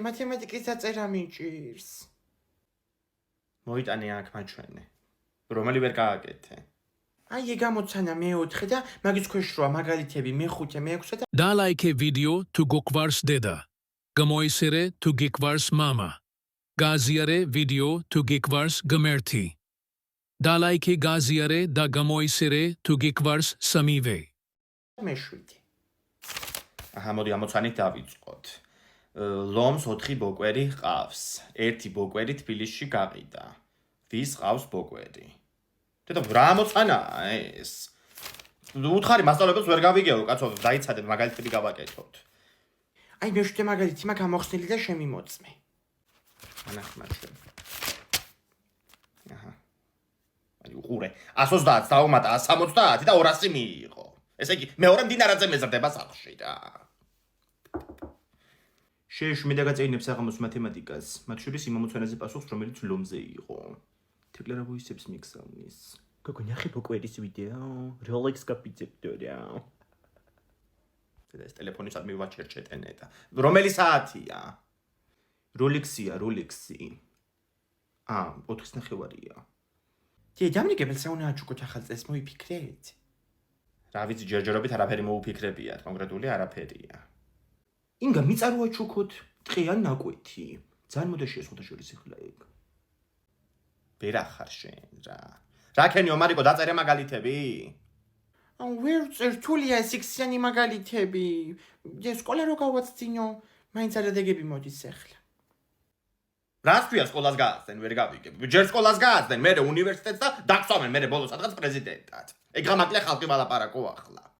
მათემატიკის დაწერა მიჭირს. მოიტანე აქ მაჩვენე. რომელი ვერ გააკეთე. აი გამოცანა მე-4 და მაგის ქვეშ როა მაგალითები მე-5, მე-6 და დალაიქე ვიდეო თუ გოკვარს დედა. გამოისერე თუ გიკვარს მამა. გააზიარე ვიდეო თუ გიკვარს გმერთი. დალაიქე გააზიარე და გამოისერე თუ გიკვარს სამივე. მე-7. აჰა, მოდი ამოცანით დავიწყოთ. ლომს 4 ბოკვერი ჰყავს. 1 ბოკვერი თბილისში გაყიდა. ვის ყავს ბოკვერი? დედა, რა ამოცანაა ეს? უთხარი მასწავლებლებს ვერ გავიგეო, კაცო, დაიცადეთ, მაგალითები გავაკეთოთ. აი მე-7 მაგალითი მაგ ამოხსნილი და შემიმოწმე. ანახმარშვენ. აჰა. აი უყურე, 130 დაუმატა 170 და 200 მიიღო. ესე იგი, მეორე მდინარაძე მეზრდება სახლში რა. შეეშვი და გაწეინებს საღამოს მათემატიკას, მათ შორის იმ ამოცანაზე პასუხს, რომელიც ლომზე იყო. თეკლარა ვოისებს მიგზავნის. გოგო, ნახე ბოკვერის ვიდეო, როლექს გაპიცებდო რა. ეს ტელეფონისად მივაჩერჩეტენე და რომელი საათია? როლექსია, როლექსი. 4:09-ია. დამნიკებელს რა უნდა აჩუქოთ ახალ წელს მოიფიქრეთ? რა ვიცი, ჯერჯერობით არაფერი მოუფიქრებიათ, კონკრეტული არაფერია. ინგა მიწაროა ჩუქოთ, ტყიან ნაკვეთი. ძალიან მოდაშია სხვადასხვა ეხლა ეგ. ვერ ახარ შენ რა. რა ქენიო, მარიკო, დაწერე მაგალითები? ვერ რთულია ეს იქსიანი მაგალითები. სკოლა რო გავაცდინო, მაინც არადეგები მოდის ახლა. რას ქვია სკოლას გააცდენ, ვერ გავიგებ. ჯერ სკოლას გააცდენ, მერე უნივერსიტეტს და დაგწვამენ მერე ბოლოს სადღაც პრეზიდენტად. ეგ გამაკლია ხალხი ვალაპარაკო ახლა.